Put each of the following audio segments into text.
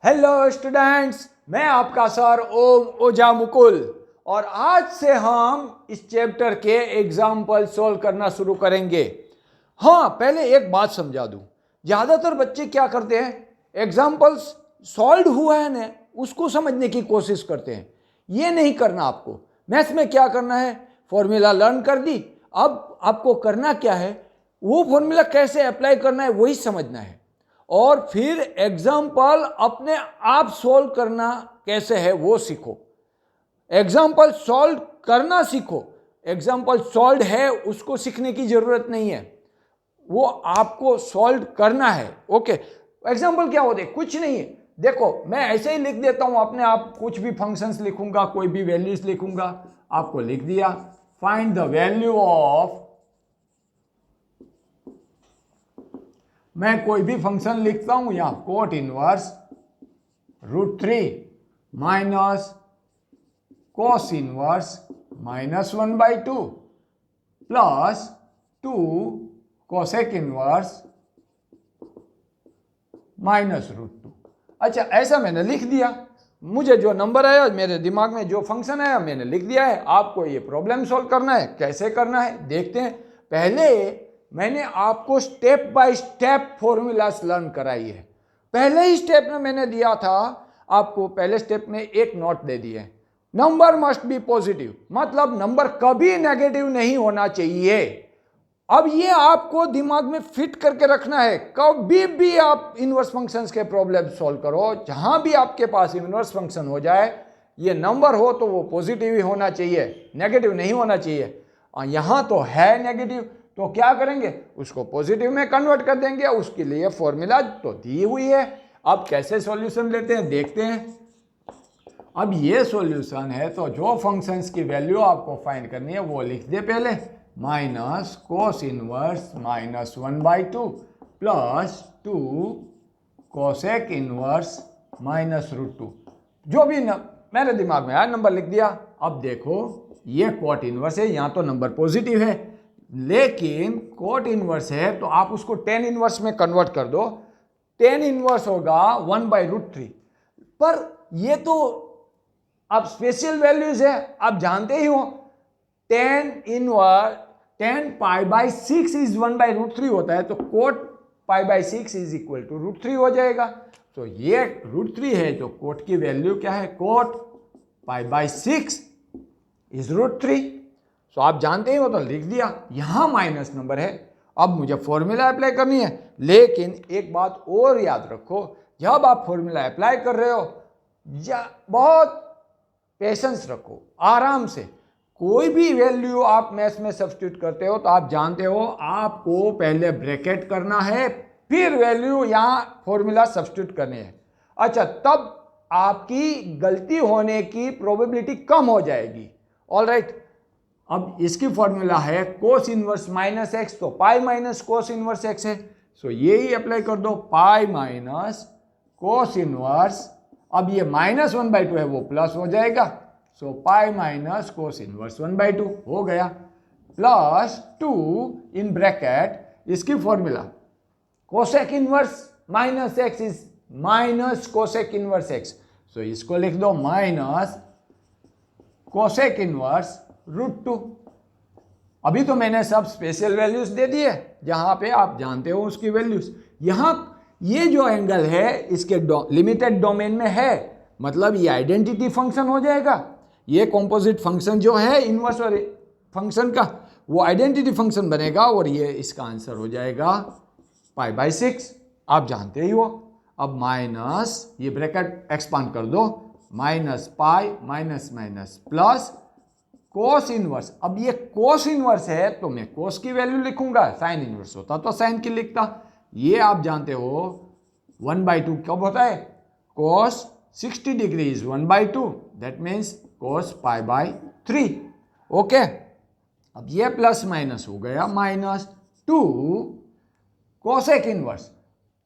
Hello students, मैं आपका sir ओम ओझा मुकुल और आज से हम इस चैप्टर के एग्जाम्पल सोल्व करना शुरू करेंगे। हाँ, पहले एक बात समझा दूं, ज़्यादातर बच्चे क्या करते हैं, एग्जाम्पल्स सॉल्व हुआ है ना उसको समझने की कोशिश करते हैं। ये नहीं करना आपको। मैथ्स में क्या करना है, फॉर्मूला लर्न कर दी, अब आपको करना क्या है, वो फॉर्मूला कैसे अप्लाई करना है वही समझना है और फिर एग्जाम्पल अपने आप सॉल्व करना कैसे है वो सीखो। एग्जाम्पल सॉल्व करना सीखो। एग्जाम्पल सॉल्व है उसको सीखने की जरूरत नहीं है, वो आपको सॉल्व करना है। ओके, एग्जाम्पल क्या होते हैं, कुछ नहीं है। देखो, मैं ऐसे ही लिख देता हूं अपने आप, कुछ भी फंक्शंस लिखूंगा, कोई भी वैल्यूज लिखूंगा, आपको लिख दिया फाइंड द वैल्यू ऑफ, मैं कोई भी फंक्शन लिखता हूं यहां cot inverse √3 minus cos inverse -1/2 plus 2 cosec inverse -√2। अच्छा, ऐसा मैंने लिख दिया। मुझे जो नंबर आया, मेरे दिमाग में जो फंक्शन आया, मैंने लिख दिया है। आपको ये प्रॉब्लम सॉल्व करना है, कैसे करना है देखते हैं। पहले मैंने आपको step by step formulas learn कराई है। पहले ही स्टेप में मैंने दिया था आपको, पहले स्टेप में एक नोट दे दिए, नंबर मस्ट बी पॉजिटिव, मतलब नंबर कभी नेगेटिव नहीं होना चाहिए। अब ये आपको दिमाग में फिट करके रखना है। कभी भी आप इनवर्स फंक्शंस के प्रॉब्लम सॉल्व करो, जहां भी आपके पास इनवर्स फंक्शन हो जाए, ये नंबर हो तो वो पॉजिटिव ही होना चाहिए, नेगेटिव नहीं होना चाहिए। यहां तो है नेगेटिव, तो क्या करेंगे, उसको पॉजिटिव में कन्वर्ट कर देंगे। उसके लिए फॉर्मूला तो दी हुई है। अब कैसे सॉल्यूशन लेते हैं देखते हैं। अब ये सॉल्यूशन है, तो जो फंक्शंस की वैल्यू आपको फाइंड करनी है वो लिख दे पहले, minus cos inverse -1/2 plus 2 cosec inverse -√2। जो भी मेरे दिमाग में आया नंबर लिख दिया। अब देखो, ये कोट इनवर्स है, यहाँ तो नंबर पॉजिटिव है, लेकिन कोट इनवर्स है तो आप उसको टेन इनवर्स में कन्वर्ट कर दो। टेन इनवर्स होगा 1/√3। पर ये तो अब स्पेशल वैल्यूज है, आप जानते ही हो। 10 π/6 इज 1/√3 होता है, तो कोट π/6 इज इक्वल टू √3 हो जाएगा। तो ये √3 है, तो कोट की वैल्यू क्या है, कोट π/6 इज √3। तो आप जानते ही हो, तो लिख दिया। यहां माइनस नंबर है, अब मुझे फॉर्मूला अप्लाई करनी है। लेकिन एक बात और याद रखो, जब आप फॉर्मूला अप्लाई कर रहे हो, बहुत पेशेंस रखो, आराम से। कोई भी वैल्यू आप मैथ्स में सब्स्टिट्यूट करते हो तो आप जानते हो आपको पहले ब्रैकेट करना है, फिर वैल्यू यहां फॉर्मूला सब्स्टिट्यूट करने हैं। अच्छा, तब आपकी गलती होने की प्रोबेबिलिटी कम हो जाएगी। ऑलराइट, अब इसकी फॉर्मूला है कोस इनवर्स -x, तो pi minus cos inverse x है। सो यही अप्लाई कर दो, पाई माइनस कोस इनवर्स, अब ये -1/2 है वो प्लस हो जाएगा, सो पाई माइनस कोस इनवर्स 1/2 हो गया, प्लस 2 इन ब्रैकेट इसकी formula cosec inverse -x is minus cosec inverse x। सो इसको लिख दो माइनस कोसेक इनवर्स √2। अभी तो मैंने सब स्पेशल वैल्यूज दे दिए, जहां पे आप जानते हो उसकी वैल्यूज। यहां ये जो एंगल है इसके लिमिटेड डोमेन में है, मतलब ये आइडेंटिटी फंक्शन हो जाएगा। ये कॉम्पोजिट फंक्शन जो है इनवर्स और फंक्शन का, वो आइडेंटिटी फंक्शन बनेगा और ये इसका आंसर हो जाएगा π/6, आप जानते ही हो। अब माइनस, ये ब्रैकेट एक्सपांड कर दो, minus pi minus minus plus cos inverse. अब ये कोस इनवर्स है तो मैं कोस की वैल्यू लिखूंगा, साइन इनवर्स होता तो साइन की लिखता। ये आप जानते हो 1/2 कब होता है, cos 60 degree is 1/2, that means cos π/3। Okay, अब ये प्लस माइनस हो गया, -2 कोसेक इनवर्स।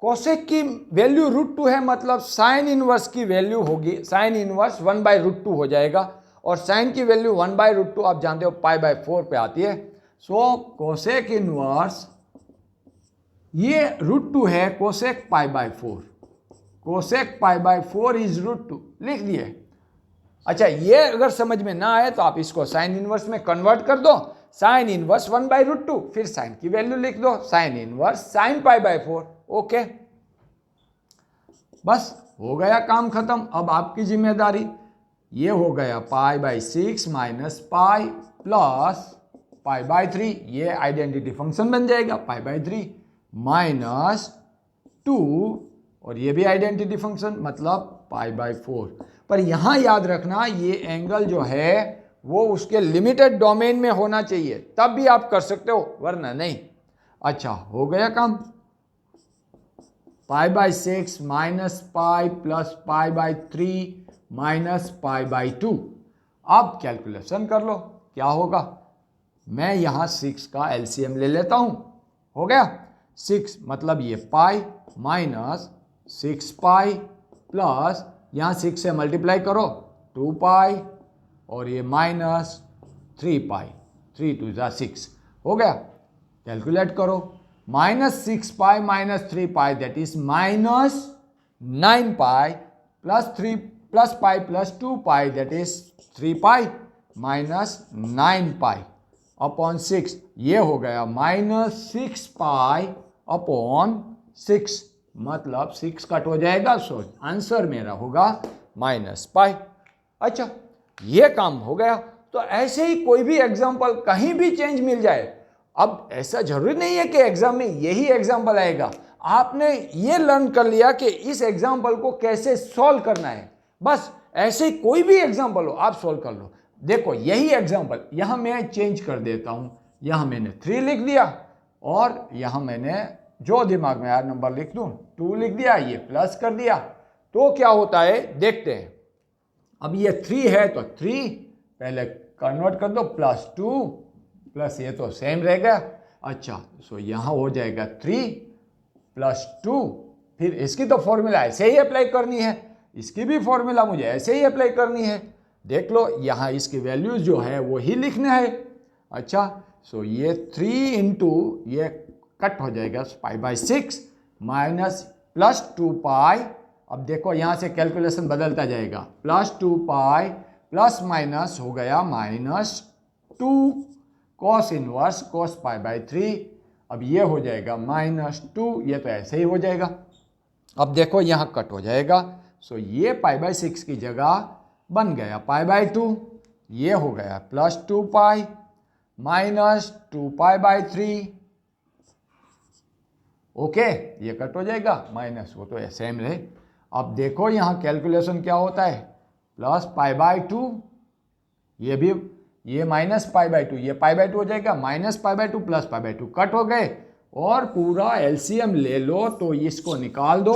कोसेक की वैल्यू √2 है, मतलब साइन इनवर्स की वैल्यू होगी, साइन इनवर्स 1/√2 हो जाएगा, और साइन की वैल्यू 1/√2 आप जानते हो π/4 पे आती है। सो कोसेक इनवर्स, ये √2 है cosec π/4, cosec pi by 4 is √2 लिख दिए। अच्छा, ये अगर समझ में ना आए तो आप इसको साइन इनवर्स में कन्वर्ट कर दो, साइन इनवर्स 1/√2, फिर साइन की वैल्यू लिख दो, sine inverse sine pi by 4। Okay, बस हो गया काम खत्म। अब आपकी जिम्मेदारी, ये हो गया pi by 6 minus pi plus pi by 3, ये आइडेंटिटी फंक्शन बन जाएगा पाई बाय 3 माइनस 2, और ये भी आइडेंटिटी फंक्शन मतलब पाई बाय 4। पर यहाँ याद रखना ये एंगल जो है वो उसके लिमिटेड डोमेन में होना चाहिए, तब भी आप कर सकते हो, वरना नहीं। अच्छा, हो गया काम। Pi by 6 minus pi plus pi by 3 minus pi by 2। अब कैलकुलेशन कर लो क्या होगा। मैं यहाँ 6 का एलसीएम ले लेता हूँ, हो गया 6 मतलब ये पाई माइनस 6 पाई प्लस यहाँ 6 से मल्टीप्लाई करो 2 पाई और ये माइनस 3 पाई, 3 2 जा 6, हो गया। कैलकुलेट करो, minus 6 pi minus 3 pi that is minus 9 pi plus 3 plus pi plus 2 pi that is 3 pi minus 9 pi upon 6, ये हो गया माइनस 6 पाई अपॉन 6, मतलब 6 कट हो जाएगा, सो आंसर मेरा होगा माइनस पाई। अच्छा, ये काम हो गया। तो ऐसे ही कोई भी एग्जाम्पल कहीं भी चेंज मिल जाए, अब ऐसा जरूरी नहीं है कि एग्जाम में यही एग्जाम्पल आएगा, आपने ये लर्न कर लिया कि इस एग्जाम्पल को कैसे सॉल्व करना है, बस ऐसे ही कोई भी एग्जाम्पल हो आप सॉल्व कर लो। देखो यही एग्जाम्पल यहाँ मैं चेंज कर देता हूँ, यहाँ मैंने 3 लिख दिया और यहाँ मैंने जो दिमाग में आया नंबर लिख दूँ 2 लिख दिया, ये प्लस कर दिया, तो क्या होता है देखते हैं। अब ये 3 है तो 3 पहले कन्वर्ट कर दो प्लस 2 प्लस ये तो सेम रहेगा। अच्छा, सो यहाँ हो जाएगा 3 प्लस 2, फिर इसकी तो फॉर्मूला ऐसे ही अप्लाई करनी है, इसकी भी फॉर्मूला मुझे ऐसे ही अप्लाई करनी है। देख लो यहाँ इसकी वैल्यूज जो है वो ही लिखना है। अच्छा, सो ये 3 इंटू ये कट हो जाएगा पाई बाय 6 माइनस प्लस 2 पाई। अब देखो यहाँ से कैलकुलेशन बदलता जाएगा, प्लस 2 पाई प्लस माइनस हो गया minus 2 cos inverse cos pi by 3। अब ये हो जाएगा माइनस 2, ये तो ऐसे ही हो जाएगा। अब देखो यहाँ कट हो जाएगा, सो ये पाई बाय 6 की जगह बन गया पाई बाय 2, ये हो गया plus 2 pi minus 2 pi by 3। Okay, ये कट हो जाएगा, माइनस वो तो सेम रहे। अब देखो यहाँ कैलकुलेशन क्या होता है, प्लस पाई बाय 2, ये भी ये माइनस पाई बाय 2, ये पाई बाय 2 हो जाएगा, minus pi by 2 plus pi by 2 cut हो गए, और पूरा एलसीएम ले लो तो इसको निकाल दो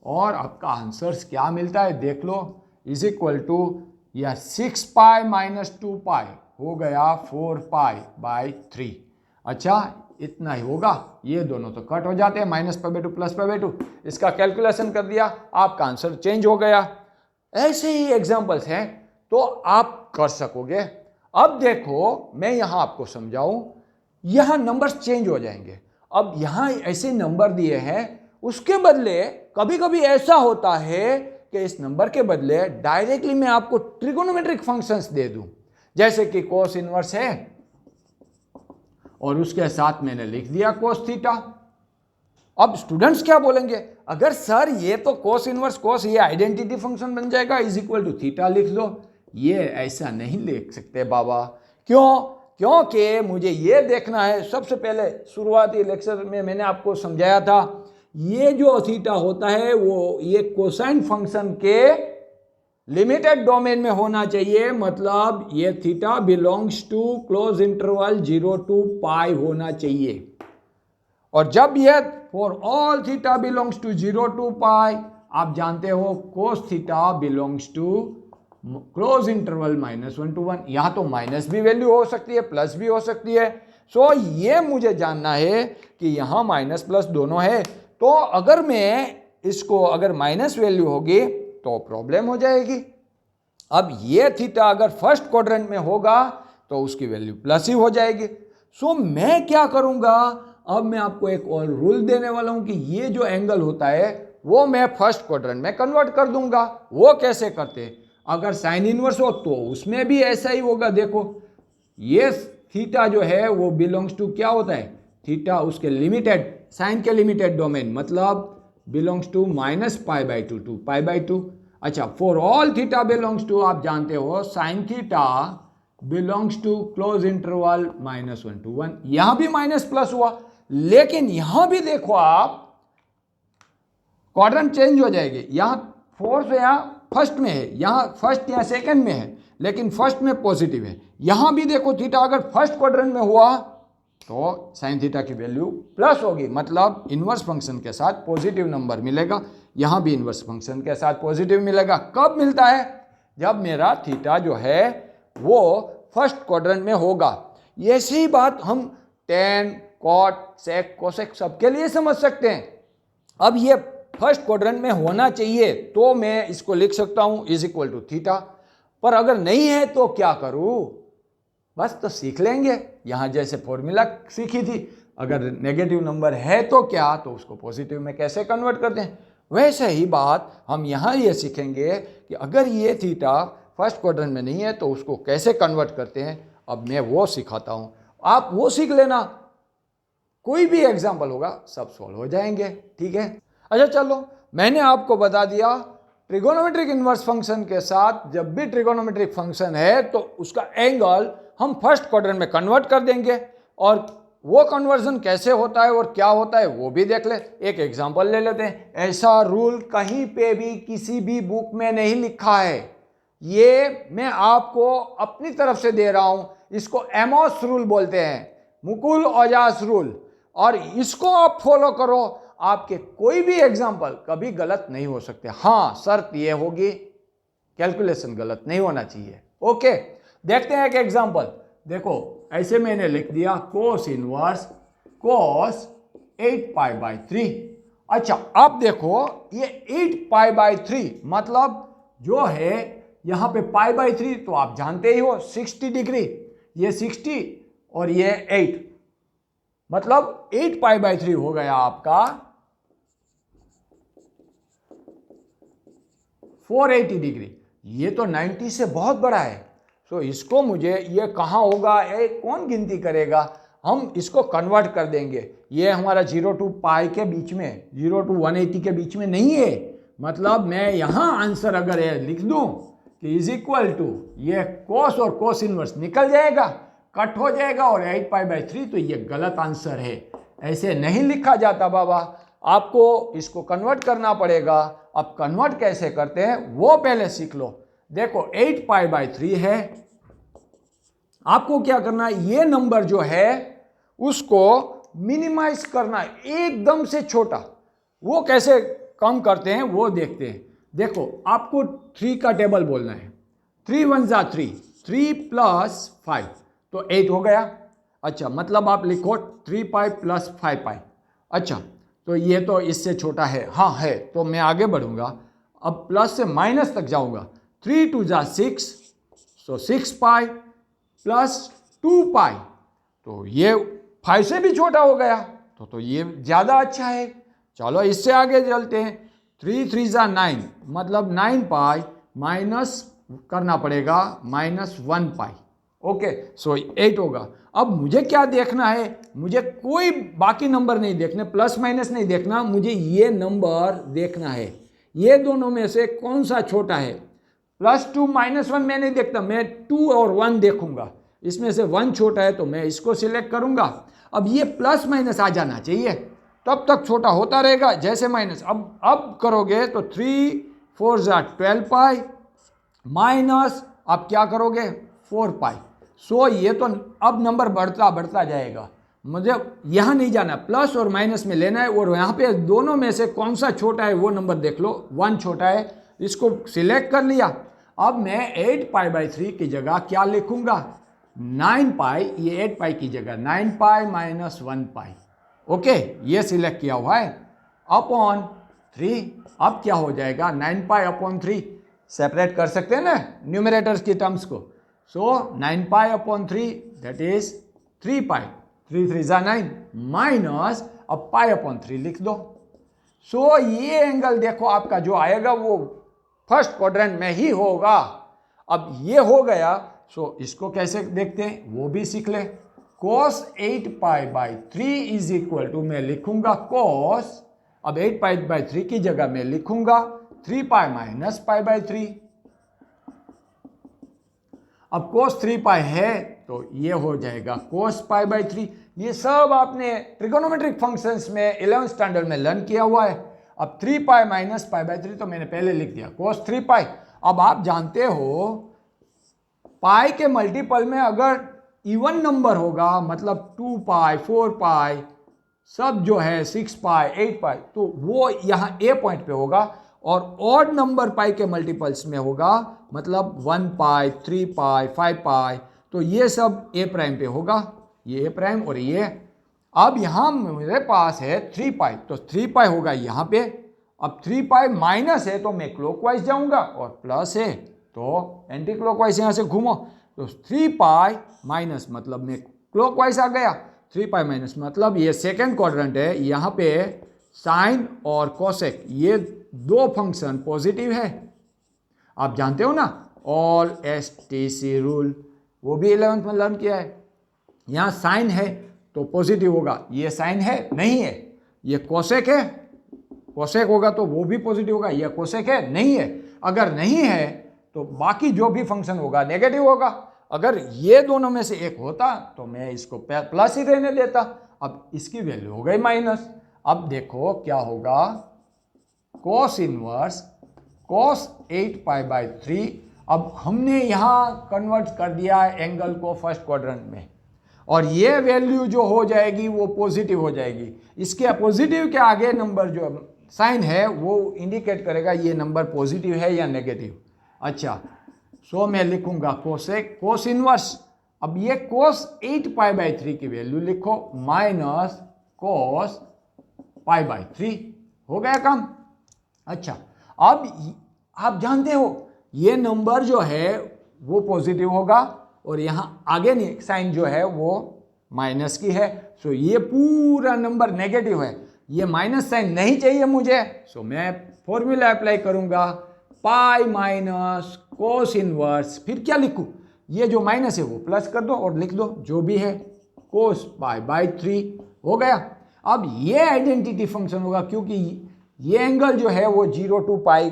और आपका आंसर्स क्या मिलता है देख लो, इज इक्वल टू या 6 पाई माइनस 2 पाई हो गया 4 पाई बाय 3। अच्छा, इतना ही होगा, ये दोनों तो कट हो जाते हैं, minus pi by 2 plus pi by 2, इसका कैलकुलेशन कर दिया, आपका आंसर चेंज हो गया। ऐसे ही एग्जांपल्स हैं तो आप कर सकोगे। अब देखो मैं यहाँ आपको समझाऊं, यहाँ नंबर्स चेंज हो जाएंगे। अब यहाँ ऐसे नंबर दिए हैं, उसके बदले कभी कभी ऐसा होता है कि इस नंबर के बदले डायरेक्टली मैं आपको ट्रिगोनोमेट्रिक फंक्शंस दे दूं, जैसे कि कोस इनवर्स है और उसके साथ मैंने लिख दिया कोस थीटा। अब स्टूडेंट्स क्या बोलेंगे, अगर सर ये तो कोस इनवर्स कोस ये आइडेंटिटी फंक्शन बन जाएगा, इज इक्वल टू थीटा लिख दो। ये ऐसा नहीं लिख सकते बाबा, क्यों? क्योंकि मुझे ये देखना है, सबसे पहले शुरुआती लेक्चर में मैंने आपको समझाया था, ये जो थीटा होता है वो ये कोसाइन फंक्शन के लिमिटेड डोमेन में होना चाहिए, मतलब ये theta belongs to close interval 0 to pi होना चाहिए। और जब ये for all theta belongs to 0 to pi, आप जानते हो cos theta belongs to close interval -1 to 1, यहाँ तो माइनस भी वैल्यू हो सकती है प्लस भी हो सकती है। सो ये मुझे जानना है कि यहाँ माइनस प्लस दोनों है, तो अगर मैं इसको अगर माइनस वैल्यू होगी तो प्रॉब्लम हो जाएगी। अब ये थीटा अगर फर्स्ट क्वाड्रेंट में होगा तो उसकी वैल्यू प्लस ही हो जाएगी। सो मैं क्या करूँगा, अब मैं आपको एक और रूल देने वाला हूँ कि ये जो एंगल होता है वो मैं फर्स्ट क्वाड्रेंट में कन्वर्ट कर दूंगा। वो कैसे करते हैं? अगर साइन इनवर्स हो तो उसमें भी ऐसा ही होगा। देखो ये थीटा जो है वो बिलोंग्स टू क्या होता है? थीटा उसके लिमिटेड, साइन के लिमिटेड डोमेन, मतलब बिलोंग्स टू -π/2 टू π/2। अच्छा, for all theta belongs to, आप जानते हो sine theta belongs to close interval -1 to 1। यहां भी माइनस प्लस हुआ, लेकिन यहां भी देखो आप क्वाड्रेंट चेंज हो जाएगी। यहां फोर्थ यहाँ फर्स्ट में है, यहाँ फर्स्ट या सेकंड में है, लेकिन फर्स्ट में पॉजिटिव है। यहां भी देखो थीटा अगर फर्स्ट क्वाड्रेंट में हुआ तो साइन थीटा की वैल्यू प्लस होगी, मतलब इनवर्स फंक्शन के साथ पॉजिटिव नंबर मिलेगा। यहां भी इनवर्स फंक्शन के साथ पॉजिटिव मिलेगा। कब मिलता है? जब मेरा थीटा जो है वो फर्स्ट क्वाड्रेंट में होगा। ऐसी ही बात हम टेन, कॉट, सेक, कोसेक सबके लिए समझ सकते हैं। अब ये फर्स्ट क्वाड्रेंट में होना चाहिए तो मैं इसको लिख सकता हूं इज इक्वल टू थीटा। पर अगर नहीं है तो क्या करूं? बस तो सीख लेंगे, यहां जैसे फॉर्मूला सीखी थी, अगर नेगेटिव नंबर है तो क्या, तो उसको पॉजिटिव में कैसे कन्वर्ट करते हैं। वैसे ही बात हम यहां ये सीखेंगे कि अगर ये थीटा फर्स्ट क्वाड्रेंट में नहीं है तो उसको कैसे कन्वर्ट करते हैं। अब मैं वो सिखाता हूं, आप वो सीख लेना। कोई भी एग्जाम्पल होगा सब सॉल्व हो जाएंगे, ठीक है। अच्छा चलो, मैंने आपको बता दिया ट्रिगोनोमेट्रिक इनवर्स फंक्शन के साथ जब भी ट्रिगोनोमेट्रिक फंक्शन है तो उसका एंगल हम फर्स्ट क्वाड्रेंट में कन्वर्ट कर देंगे, और वो कन्वर्जन कैसे होता है और क्या होता है वो भी देख ले। एक एग्जांपल ले लेते हैं। ऐसा रूल कहीं पे भी किसी भी बुक में नहीं लिखा है, ये मैं आपको अपनी तरफ से दे रहा हूं। इसको एमोस रूल बोलते हैं, मुकुल ओजास रूल, और इसको आप फॉलो करो, आपके कोई भी एग्जाम्पल कभी गलत नहीं हो सकते। हाँ, शर्त ये होगी कैलकुलेशन गलत नहीं होना चाहिए। ओके, देखते हैं एक एग्जाम्पल। देखो ऐसे मैंने लिख दिया कोस इनवर्स कोस 8π/3। अच्छा, अब देखो ये 8π/3 मतलब जो है यहां पे π/3 तो आप जानते ही हो 60 डिग्री, ये 60 और ये 8, मतलब 8π/3 हो गया आपका 480 डिग्री। ये तो 90 से बहुत बड़ा है। तो इसको मुझे, ये कहाँ होगा, ये कौन गिनती करेगा? हम इसको कन्वर्ट कर देंगे। ये हमारा 0 to π के बीच में, 0 to 180 के बीच में नहीं है। मतलब मैं यहाँ आंसर अगर ये लिख दूं कि इज इक्वल टू, ये कोस और कोस इनवर्स निकल जाएगा, कट हो जाएगा, और 8π/3, तो ये गलत आंसर है। ऐसे नहीं लिखा जाता बाबा, आपको इसको कन्वर्ट करना पड़ेगा। अब कन्वर्ट कैसे करते हैं वो पहले सीख लो। देखो 8π/3 है, आपको क्या करना है, ये नंबर जो है उसको मिनिमाइज करना, एकदम से छोटा। वो कैसे कम करते हैं वो देखते हैं। देखो आपको 3 का टेबल बोलना है। 3 1 जा 3, 3 + 5 तो 8 हो गया। अच्छा, मतलब आप लिखो 3π + 5π। अच्छा, तो ये तो इससे छोटा है, हाँ है, तो मैं आगे बढ़ूंगा। अब प्लस से माइनस तक जाऊंगा। 3 2 जा 6, सो 6π + 2π, तो ये 5 से भी छोटा हो गया, तो ये ज़्यादा अच्छा है। चलो इससे आगे चलते हैं। 3 3 जा 9, मतलब 9π माइनस करना पड़ेगा -1π। ओके, सो 8 होगा। अब मुझे क्या देखना है, मुझे कोई बाकी नंबर नहीं देखने, प्लस माइनस नहीं देखना, मुझे ये नंबर देखना है। ये दोनों में से कौन सा छोटा है? +2 -1 मैं नहीं देखता, मैं 2 और 1 देखूंगा। इसमें से 1 छोटा है तो मैं इसको सिलेक्ट करूंगा। अब ये प्लस माइनस आ जाना चाहिए, तब तक छोटा होता रहेगा जैसे माइनस। अब करोगे तो 3 4 जा 12π माइनस, अब क्या करोगे 4π। सो ये तो अब नंबर बढ़ता बढ़ता जाएगा। मुझे यहाँ नहीं जाना, प्लस और माइनस में लेना है, और यहाँ पे दोनों में से कौन सा छोटा है वो नंबर देख लो। 1 छोटा है, इसको सिलेक्ट कर लिया। अब मैं 8π/3 की जगह क्या लिखूंगा, 9π, ये 8π की जगह 9π - 1π। ओके, ये सिलेक्ट किया हुआ है, अपॉन 3। अब क्या हो जाएगा, 9π/3, सेपरेट कर सकते हैं ना न्यूमरेटर्स की टर्म्स को। सो 9π/3 दैट इज 3π, 3 3 जा 9 माइनस, अब π/3 लिख दो। सो ये एंगल देखो आपका जो आएगा वो फर्स्ट क्वाड्रेंट में ही होगा। अब ये हो गया, सो इसको कैसे देखते हैं वो भी सीख ले। cos 8π/3 इज इक्वल टू, मैं लिखूंगा cos, अब 8π/3 की जगह मैं लिखूंगा 3π - π/3। अब cos 3π है तो ये हो जाएगा cos π/3। ये सब आपने ट्रिगोनोमेट्रिक फंक्शंस में 11th स्टैंडर्ड में लर्न किया हुआ है। अब 3π - π/3 तो मैंने पहले लिख दिया cos 3π। अब आप जानते हो पाई के मल्टीपल में अगर इवन नंबर होगा, मतलब 2π 4π सब जो है 6π 8π, तो वो यहाँ ए पॉइंट पे होगा। और ऑड नंबर पाई के मल्टीपल्स में होगा, मतलब 1π 3π 5π, तो ये सब ए प्राइम पे होगा, ये ए प्राइम और ये। अब यहाँ मेरे पास है 3π, तो 3π होगा यहाँ पे। अब 3π माइनस है तो मैं क्लॉकवाइज जाऊंगा, और प्लस है तो एंटी क्लॉकवाइज यहाँ से घूमो, तो 3π माइनस मतलब मैं क्लॉकवाइज आ गया। 3π माइनस मतलब ये सेकेंड क्वाड्रेंट है, यहाँ पे साइन और कोसेक ये दो फंक्शन पॉजिटिव है। आप जानते हो ना ऑल STC रूल, वो भी 11th में लर्न किया है। यहाँ साइन है तो पॉजिटिव होगा, ये साइन है नहीं है, ये कोसेक है, कोसेक होगा तो वो भी पॉजिटिव होगा, ये कोसेक है नहीं है। अगर नहीं है तो बाकी जो भी फंक्शन होगा नेगेटिव होगा। अगर ये दोनों में से एक होता तो मैं इसको प्लस ही रहने देता। अब इसकी वैल्यू हो गई माइनस। अब देखो क्या होगा, cos इनवर्स cos 8π/3। अब हमने यहाँ कन्वर्ट कर दिया एंगल को फर्स्ट क्वाड्रेंट में, और ये वैल्यू जो हो जाएगी वो पॉजिटिव हो जाएगी। इसके पॉजिटिव के आगे नंबर जो साइन है वो इंडिकेट करेगा ये नंबर पॉजिटिव है या नेगेटिव। अच्छा, सो मैं लिखूंगा cos इनवर्स। अब ये cos 8π/3 की वैल्यू लिखो माइनस cos π/3, हो गया काम। अच्छा, अब आप जानते हो ये नंबर जो है वो पॉजिटिव होगा, और यहाँ आगे साइन जो है वो माइनस की है। सो ये पूरा नंबर नेगेटिव है, ये माइनस साइन नहीं चाहिए मुझे। सो मैं फॉर्मूला अप्लाई करूंगा, पाई माइनस कोस इनवर्स, फिर क्या लिखूं, ये जो माइनस है वो प्लस कर दो और लिख दो जो भी है कोस π/3, हो गया। अब ये आइडेंटिटी फंक्शन होगा क्योंकि ये एंगल जो है वो 0 to π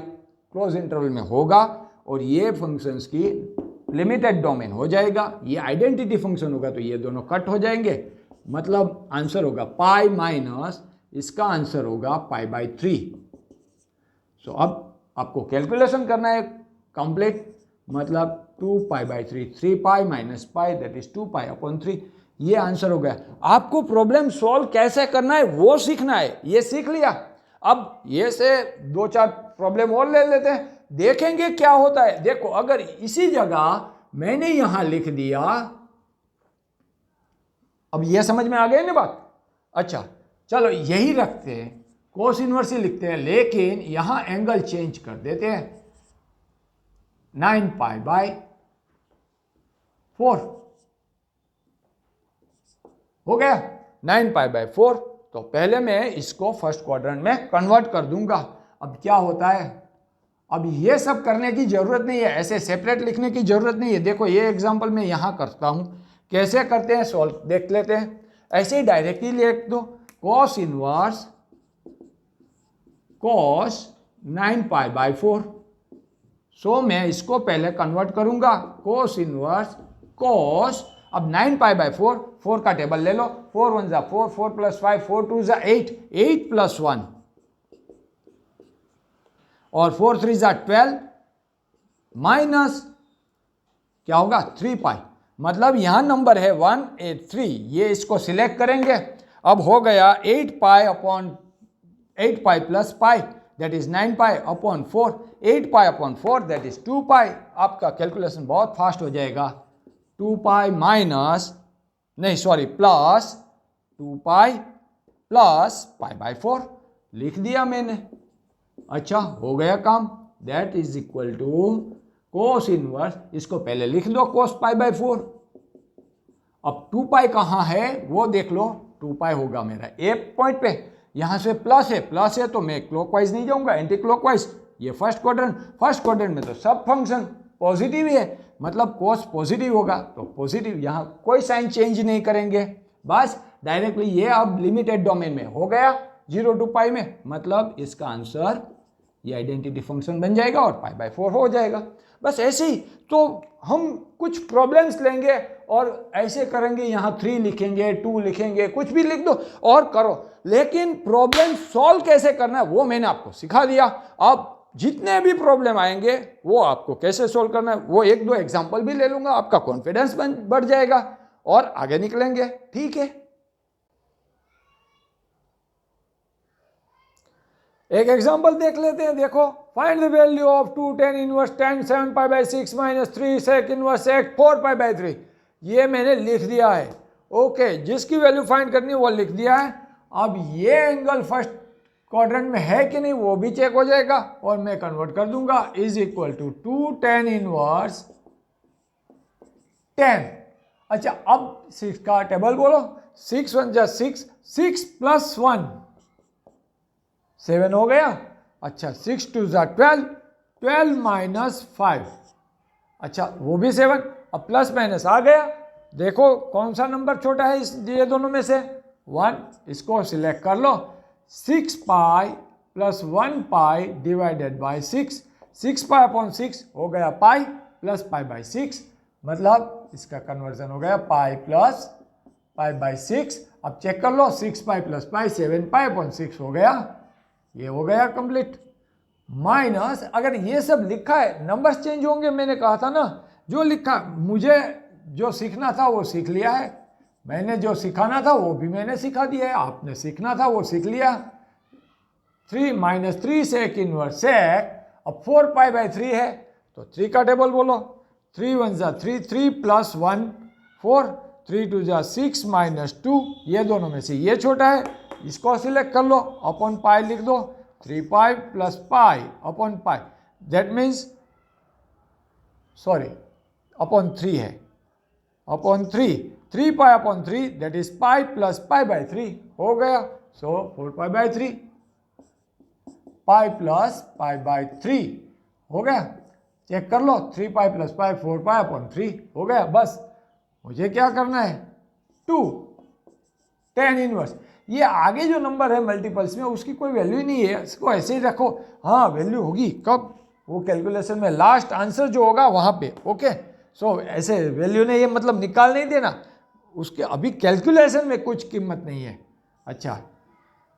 क्लोज इंटरवल में होगा, और ये फंक्शंस की लिमिटेड डोमेन हो जाएगा। ये आइडेंटिटी फंक्शन होगा तो ये दोनों कट हो जाएंगे, मतलब आंसर होगा पाई माइनस, इसका आंसर होगा π/3। सो अब आपको कैलकुलेशन करना है कंप्लीट, मतलब 2π/3, 3π - π दैट इज 2π/3, ये आंसर हो गया। आपको प्रॉब्लम सॉल्व कैसे करना है वो सीखना है, ये सीख लिया। अब ये से 2-4 प्रॉब्लम और ले लेते हैं, देखेंगे क्या होता है। देखो अगर इसी जगह मैंने यहां लिख दिया, अब ये समझ में आ गई ना बात। अच्छा चलो यही रखते हैं, कोस इनवर्स ही लिखते हैं, लेकिन यहां एंगल चेंज कर देते हैं 9π/4 हो गया, 9π/4। तो पहले मैं इसको फर्स्ट क्वाड्रेंट में कन्वर्ट कर दूंगा। अब क्या होता है, अब ये सब करने की जरूरत नहीं है, ऐसे सेपरेट लिखने की जरूरत नहीं है। देखो ये एग्जांपल मैं यहां करता हूं, कैसे करते हैं सॉल्व देख लेते हैं। ऐसे ही डायरेक्टली लिख दो, कॉस इनवर्स कॉस 9π/4। सो मैं इसको पहले कन्वर्ट करूंगा, कॉस इनवर्स कॉस, अब 9π/4, 4 का टेबल ले लो, 4 1 जा 4, 4 + 5, 4 2 जा 8, 8 + 1 और 4 3 जा 12 माइनस क्या होगा 3π, मतलब यहां नंबर है 183, ये इसको सिलेक्ट करेंगे। अब हो गया 8π + π दैट इज 9π/4, 8π/4 दैट इज 2π। आपका कैलकुलेशन बहुत फास्ट हो जाएगा। 2π माइनस नहीं सॉरी प्लस 2π + π/4 लिख दिया मैंने। अच्छा हो गया काम, that is equal to cos inverse, इसको पहले लिख दो कोस π/4। अब 2π कहाँ है वो देख लो, 2π होगा मेरा ए पॉइंट पे, यहाँ से प्लस है तो मैं क्लॉकवाइज नहीं जाऊँगा, एंटी क्लॉकवाइज। ये फर्स्ट क्वाड्रेंट में तो सब फंक्शन पॉजिटिव ही है, मतलब कोस पॉजिटिव होगा तो पॉजिटिव, यहाँ कोई साइन चेंज नहीं करेंगे, बस डायरेक्टली ये अब लिमिटेड डोमेन में हो गया 0 to पाई में, मतलब इसका आंसर ये आइडेंटिटी फंक्शन बन जाएगा और π/4 हो जाएगा। बस ऐसे ही तो हम कुछ प्रॉब्लम्स लेंगे और ऐसे करेंगे, यहाँ 3 लिखेंगे, 2 लिखेंगे, कुछ भी लिख दो और करो, लेकिन प्रॉब्लम सॉल्व कैसे करना है वो मैंने आपको सिखा दिया। अब जितने भी प्रॉब्लम आएंगे वो आपको कैसे सॉल्व करना है वो 1-2 एग्जाम्पल भी ले लूंगा, आपका कॉन्फिडेंस बढ़ जाएगा और आगे निकलेंगे। ठीक है, एक एग्जाम्पल देख लेते हैं। देखो, find the value of 2 tan inverse tan 7π/6 - 3 sec inverse sec 4π/3। ये मैंने लिख दिया है। ओके, जिसकी वैल्यू फाइंड करनी है वो लिख दिया है। अब ये एंगल फर्स्ट क्वाड्रेंट में है कि नहीं वो भी चेक हो जाएगा और मैं कन्वर्ट कर दूंगा, is equal to 2 tan inverse 10। अच्छा, अब 6 का टेबल बोलो। 6 1 जा 6, 6 + 1 7 हो गया। अच्छा, 6 2 जा 12, 12 - 5, अच्छा वो भी 7। अब प्लस माइनस आ गया, देखो कौन सा नंबर छोटा है इस ये दोनों में से, 1, इसको सिलेक्ट कर लो। 6π + 1π डिवाइडेड बाई 6, 6π/6 हो गया पाई प्लस π/6, मतलब इसका कन्वर्जन हो गया पाई प्लस π/6। अब चेक कर लो, 6π + π 7π/6 हो गया, ये हो गया कंप्लीट। माइनस, अगर ये सब लिखा है, नंबर्स चेंज होंगे, मैंने कहा था ना, जो लिखा, मुझे जो सीखना था वो सीख लिया है, मैंने जो सिखाना था वो भी मैंने सिखा दिया है, आपने सीखना था वो सीख लिया। 3 - 3 sec इनवर्स sec, अब 4π/3 है तो 3 का टेबल बोलो। 3 1 जा 3, 3 + 1 4, 3 2 जा 6 - 2, ये दोनों में से ये छोटा है, इसको सिलेक्ट कर लो, अपॉन पाई लिख दो। 3π + π/π, दैट मीन्स सॉरी अपॉन 3 है, अपॉन 3, 3π/3 दैट इज π + π/3 हो गया। सो 4π/3, π + π/3 हो गया। चेक कर लो, 3π + π 4π/3 हो गया। बस मुझे क्या करना है, 2 tan इनवर्स, ये आगे जो नंबर है मल्टीपल्स में उसकी कोई वैल्यू ही नहीं है, इसको ऐसे ही रखो। हाँ, वैल्यू होगी कब, वो कैलकुलेशन में लास्ट आंसर जो होगा वहाँ पे। ओके, सो ऐसे वैल्यू ने ये मतलब निकाल नहीं देना, उसके अभी कैलकुलेशन में कुछ कीमत नहीं है। अच्छा,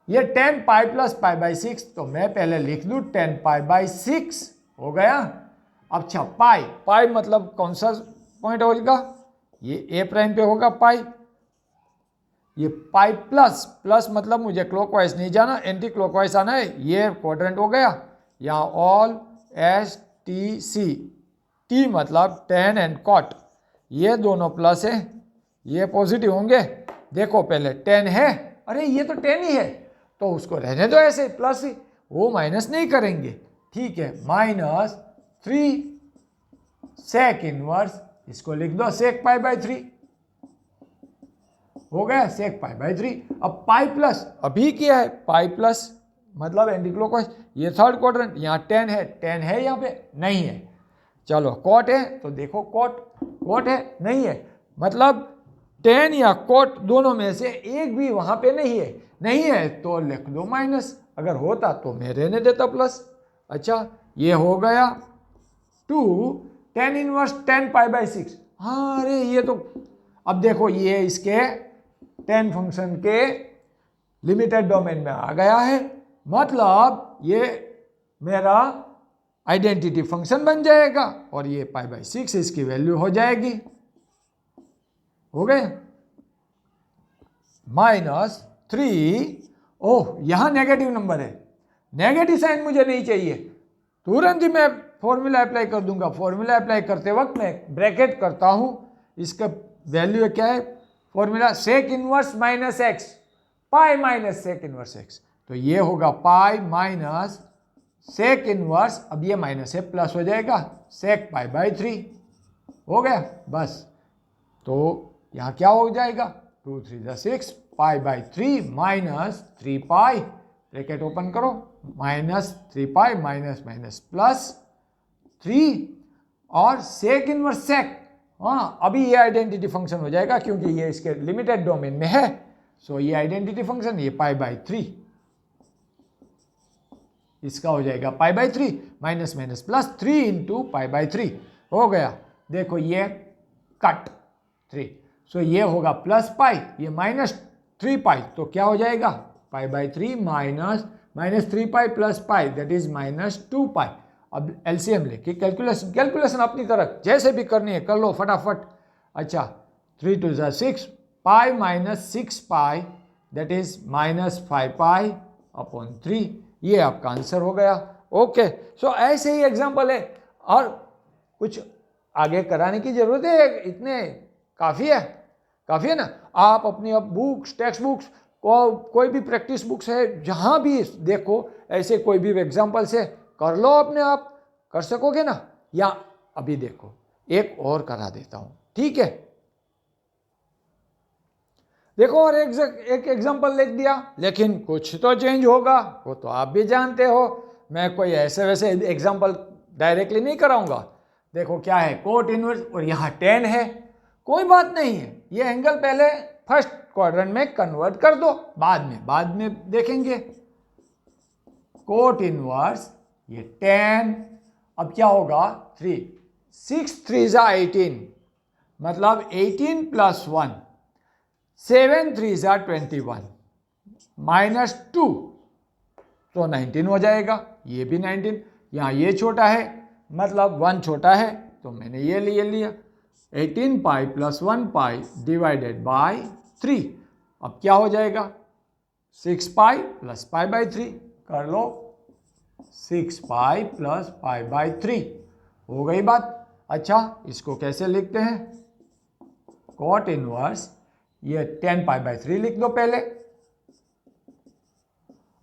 ये 10π + π/6, तो मैं पहले लिख दूँ 10π/6 हो गया। अच्छा, पाई मतलब कौन सा पॉइंट होगा, ये A' पे होगा पाई। ये पाई प्लस मतलब मुझे क्लॉकवाइज नहीं जाना, एंटी क्लॉकवाइज आना है, ये क्वाड्रेंट हो गया। यहाँ ऑल STC, T मतलब tan एंड cot, ये दोनों प्लस है, ये पॉजिटिव होंगे। देखो पहले 10 है, अरे ये तो 10 ही है तो उसको रहने दो ऐसे प्लस ही, वो माइनस नहीं करेंगे। ठीक है, -3 sec इनवर्स, इसको लिख दो sec π/3 हो गया, sec π/3। अब पाई प्लस अभी क्या है, पाई प्लस मतलब एंटी क्लॉकवाइज, ये थर्ड क्वाड्रेंट, यहाँ 10 है, 10 है यहाँ पे नहीं है। चलो कॉट है तो देखो कॉट है नहीं है, मतलब 10 या कॉट दोनों में से एक भी वहाँ पे नहीं है तो लिख दो माइनस, अगर होता तो मैं रहने देता प्लस। अच्छा, ये हो गया 2 tan इनवर्स 10π/6। हाँ, अरे ये तो, अब देखो ये इसके tan फंक्शन के लिमिटेड डोमेन में आ गया है, मतलब ये मेरा आइडेंटिटी फंक्शन बन जाएगा और ये π/6 इसकी वैल्यू हो जाएगी। हो गए, -3, ओह यहाँ नेगेटिव नंबर है, नेगेटिव साइन मुझे नहीं चाहिए, तुरंत ही मैं फॉर्मूला अप्लाई कर दूंगा। फॉर्मूला अप्लाई करते वक्त मैं ब्रैकेट करता हूँ, इसका वैल्यू क्या है, formula sec inverse -x, pi minus sec inverse x, तो ये होगा पाई माइनस sec इनवर्स, अब ये माइनस है प्लस हो जाएगा sec π/3 हो गया। बस, तो यहाँ क्या हो जाएगा, 2 3 जा 6, pi by 3 minus 3 pi, bracket open करो, minus 3 pi minus minus plus 3 और सेक इनवर्स सेक। हाँ, अभी ये आइडेंटिटी फंक्शन हो जाएगा क्योंकि ये इसके लिमिटेड डोमेन में है। सो ये आइडेंटिटी फंक्शन, ये पाई बाई 3, इसका हो जाएगा पाई by 3 minus minus plus 3 into pi by 3 हो गया। देखो ये कट 3, सो ये होगा प्लस पाई, ये माइनस 3 पाई, तो क्या हो जाएगा पाई by 3 minus 3 pi plus pi, that is minus 2 पाई। अब एलसीएम लेके कैलकुलेशन अपनी तरफ जैसे भी करनी है कर लो फटाफट। अच्छा, 3 2 जा 6, pi minus 6 pi, that is minus 5 pi upon 3, ये आपका आंसर हो गया। ओके, सो ऐसे ही एग्जाम्पल है और कुछ आगे कराने की जरूरत है, इतने काफ़ी है ना। आप अपनी अब बुक्स, टेक्स्ट बुक्स को, कोई भी प्रैक्टिस बुक्स है, जहाँ भी देखो ऐसे कोई भी एग्जाम्पल से कर लो, अपने आप कर सकोगे ना। या अभी देखो एक और करा देता हूँ, ठीक है। देखो और एक एग्जाम्पल लिख दिया, लेकिन कुछ तो चेंज होगा, वो तो आप भी जानते हो। मैं कोई ऐसे वैसे एग्जाम्पल डायरेक्टली नहीं कराऊंगा। देखो क्या है, कोट इनवर्स और यहाँ tan है, कोई बात नहीं है, ये एंगल पहले फर्स्ट क्वाड्रेंट में कन्वर्ट कर दो, बाद में देखेंगे। कोट इनवर्स ये tan, अब क्या होगा 3 6 3 जा 18, मतलब 18 प्लस 1 7 3 जा 21 माइनस 2, तो 19 हो जाएगा। ये भी 19, यहाँ ये छोटा है मतलब 1 छोटा है, तो मैंने ये लिया 18 pi plus 1 pi divided by 3। अब क्या हो जाएगा 6 पाई प्लस पाई बाई 3, कर लो 6 पाई प्लस पाई बाई 3, हो गई बात। अच्छा, इसको कैसे लिखते हैं, कॉट इनवर्स ये 10 पाई बाई 3 लिख दो पहले।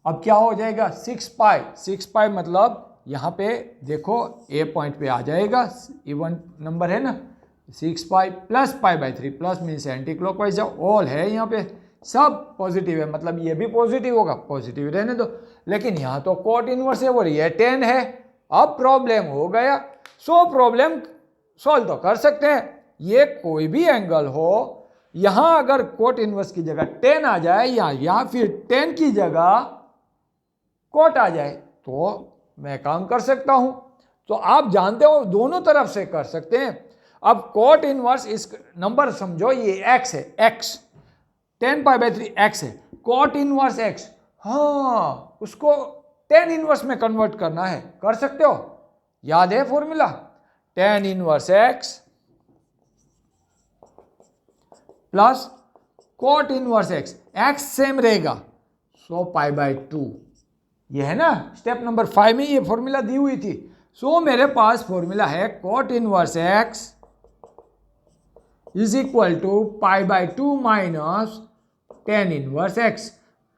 अब क्या हो जाएगा 6 पाई मतलब यहाँ पे देखो ए पॉइंट पे आ जाएगा, इवन नंबर है ना, 6 pi plus pi by 3, plus means anti clockwise, जब ऑल है यहाँ पे सब पॉजिटिव है, मतलब ये भी पॉजिटिव होगा, पॉजिटिव रहने दो। लेकिन यहाँ तो कॉट इनवर्स है और ये 10 है। अब प्रॉब्लम हो गया, सो प्रॉब्लम सॉल्व तो कर सकते हैं। ये कोई भी एंगल हो, यहाँ अगर कोट इनवर्स की जगह 10 आ जाए या फिर 10 की जगह कोट आ जाए, तो मैं काम कर सकता हूं। तो आप जानते हो दोनों तरफ से कर सकते हैं। अब कोट इनवर्स, इस नंबर समझो ये x है, x 10 पाई बाई 3 x है, कोट इनवर्स x, हाँ उसको 10 इनवर्स में कन्वर्ट करना है, कर सकते हो, याद है formula, 10 inverse x plus coat inverse x same रहेगा, सो पाई बाई 2, ये है ना स्टेप नंबर 5 में ये फॉर्मूला दी हुई थी। सो मेरे पास फॉर्मूला है cot inverse x is equal to pi by 2 minus 10 inverse x।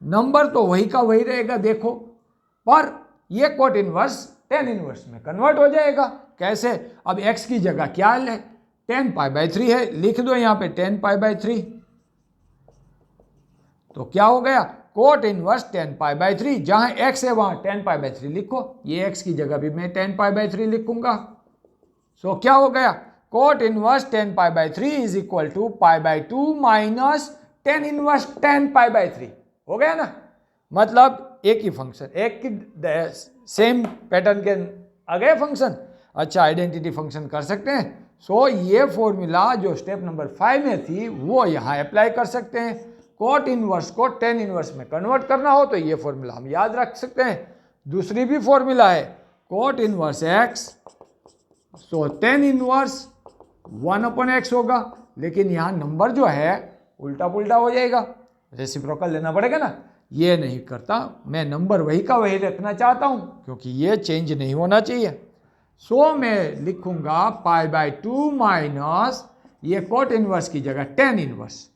Number तो वही का वही रहेगा देखो, पर ये कोट इनवर्स 10 इनवर्स में कन्वर्ट हो जाएगा। कैसे, अब x की जगह क्या है 10 पाई बाई 3 है, लिख दो यहाँ पे 10 पाई बाई 3, तो क्या हो गया कोट इनवर्स 10 पाई बाई 3, जहां x है वहां 10 पाई बाई 3 लिखो, ये x की जगह भी मैं 10 पाई बाई 3 लिखूंगा। सो क्या हो गया cot inverse 10 pi by 3 is equal to pi by 2 minus 10 inverse 10 pi by 3, हो गया ना। मतलब एक ही फंक्शन, एक की सेम पैटर्न के आगे फंक्शन। अच्छा, आइडेंटिटी फंक्शन कर सकते हैं। सो ये फॉर्मूला जो स्टेप नंबर 5 में थी वो यहाँ अप्लाई कर सकते हैं। कोट इनवर्स को 10 इनवर्स में कन्वर्ट करना हो तो ये फॉर्मूला हम याद रख सकते हैं। दूसरी भी फॉर्मूला है कोट इनवर्स x, सो 10 इनवर्स 1/x होगा, लेकिन यहाँ नंबर जो है उल्टा पुल्टा हो जाएगा, रेसिप्रोकल लेना पड़ेगा ना, ये नहीं करता, मैं नंबर वही का वही रखना चाहता हूँ क्योंकि ये चेंज नहीं होना चाहिए। सो मैं लिखूंगा पाई बाई 2 माइनस ये कोट इनवर्स की जगह 10 inverse,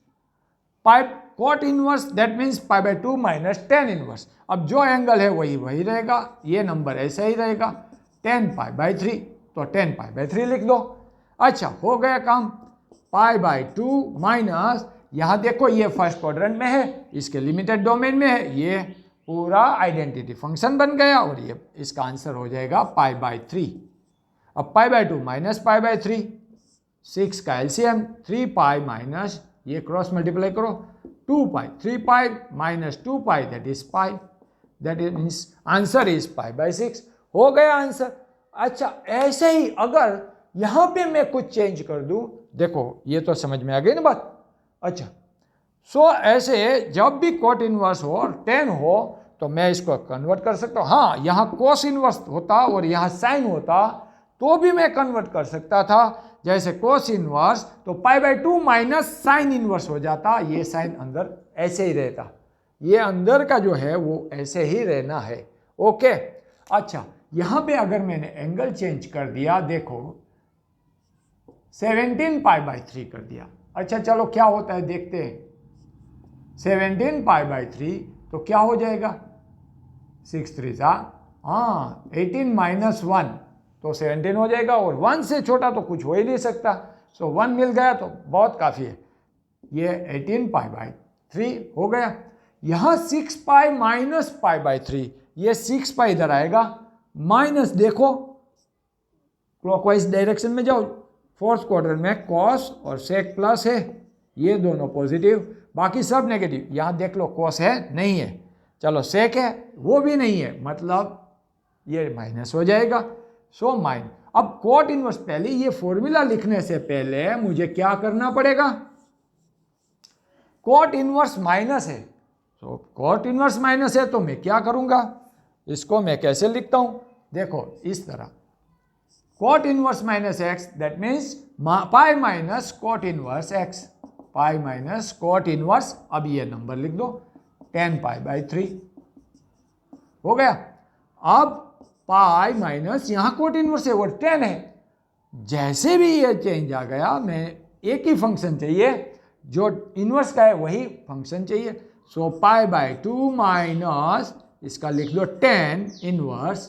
pi cot inverse that means pi by 2 minus 10 inverse. अब जो एंगल है वही रहेगा, ये नंबर ऐसा ही रहेगा 10 पाई बाई 3, तो 10 पाई बाई 3 लिख दो। अच्छा, हो गया काम, पाई बाई 2 माइनस यहाँ देखो ये फर्स्ट क्वाड्रेंट में है, इसके लिमिटेड डोमेन में है, ये पूरा आइडेंटिटी फंक्शन बन गया और ये इसका आंसर हो जाएगा π/3। अब π/2 माइनस π/3, 6 का एलसीएम 3π माइनस ये क्रॉस मल्टीप्लाई करो 2π, 3π minus 2π that is π, that means answer is π/6। हो गया आंसर। अच्छा ऐसे ही अगर यहाँ पे मैं कुछ चेंज कर दूं, देखो ये तो समझ में आ गई ना बात। अच्छा सो ऐसे जब भी कोट इनवर्स हो और tan हो तो मैं इसको कन्वर्ट कर सकता हूँ। हाँ यहाँ कोस इनवर्स होता और यहाँ साइन होता तो भी मैं कन्वर्ट कर सकता था। जैसे कोस इनवर्स तो π/2 माइनस साइन इनवर्स हो जाता, ये साइन अंदर ऐसे ही रहता, ये अंदर का जो है वो ऐसे ही रहना है। ओके अच्छा यहाँ पे अगर मैंने एंगल चेंज कर दिया, देखो 17π/3 कर दिया। अच्छा चलो क्या होता है देखते हैं। 17π/3 तो क्या हो जाएगा, 6 3 हाँ 18 माइनस 1 तो 17 हो जाएगा और 1 से छोटा तो कुछ हो ही नहीं सकता। सो 1 मिल गया तो बहुत काफ़ी है, ये 18π/3 हो गया। यहाँ 6π माइनस π/3, ये 6π इधर आएगा माइनस, देखो क्लॉकवाइज डायरेक्शन में जाओ, फोर्थ क्वाड्रेंट में कॉस और सेक प्लस है, ये दोनों पॉजिटिव, बाकी सब नेगेटिव। यहाँ देख लो कॉस है नहीं है, चलो सेक है वो भी नहीं है, मतलब ये माइनस हो जाएगा। सो माइन। अब कोट इनवर्स, पहले ये फॉर्मूला लिखने से पहले मुझे क्या करना पड़ेगा, कोट इनवर्स माइनस है, तो कोट इनवर्स माइनस है तो मैं क्या करूँगा, इसको मैं कैसे लिखता हूँ, देखो इस तरह cot inverse minus x that means pi minus cot inverse x, pi minus cot inverse, अब ये नंबर लिख दो 10π/3 हो गया। अब पाई माइनस यहाँ कोट इनवर्स है वो 10 है, जैसे भी ये चेंज आ गया, मैं एक ही फंक्शन चाहिए जो इनवर्स का है वही फंक्शन चाहिए। सो π/2 माइनस इसका लिख दो 10 इनवर्स,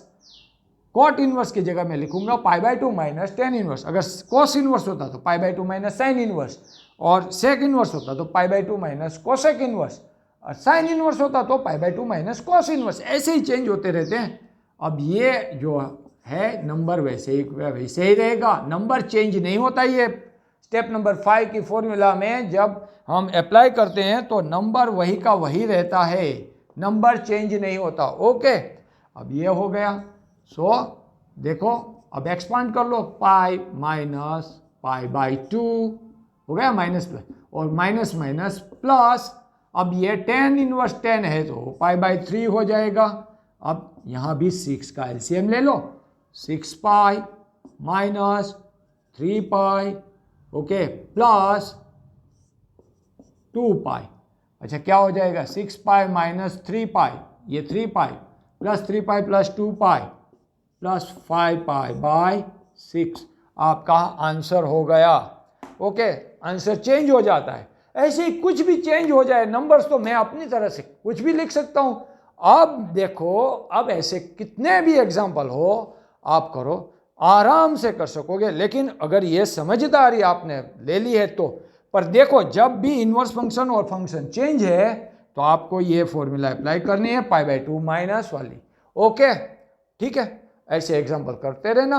कोट इनवर्स की जगह मैं लिखूंगा π/2 माइनस 10 इनवर्स। अगर कोस इनवर्स होता तो π/2 माइनस साइन इनवर्स, और सेक इनवर्स होता तो π/2 माइनस कोसेक इनवर्स, और साइन इनवर्स होता तो π/2 माइनस कोस इनवर्स। ऐसे ही चेंज होते रहते हैं। अब ये जो है नंबर वैसे ही रहेगा, नंबर चेंज नहीं होता। ये स्टेप नंबर 5 की फॉर्मूला में जब हम अप्लाई करते हैं तो नंबर वही का वही रहता है, नंबर चेंज नहीं होता। ओके अब ये हो गया। सो देखो अब एक्सपांड कर लो, पाई माइनस π/2 हो गया, माइनस प्लस और माइनस माइनस प्लस। अब ये 10 इनवर्स 10 है तो π/3 हो जाएगा। अब यहाँ भी 6 का एलसीएम ले लो, 6π माइनस 3π ओके प्लस 2π। अच्छा क्या हो जाएगा, 6π माइनस 3π, ये 3π प्लस 3π प्लस 2π प्लस 5π/6 आपका आंसर हो गया। ओके आंसर चेंज हो जाता है। ऐसे ही कुछ भी चेंज हो जाए, नंबर्स तो मैं अपनी तरह से कुछ भी लिख सकता हूँ। अब देखो, अब ऐसे कितने भी एग्जाम्पल हो आप करो, आराम से कर सकोगे। लेकिन अगर ये समझदारी आपने ले ली है तो, पर देखो जब भी इनवर्स फंक्शन और फंक्शन चेंज है तो आपको ये फॉर्मूला अप्लाई करनी है π/2 माइनस वाली। ओके ठीक है, ऐसे एग्जाम्पल करते रहना।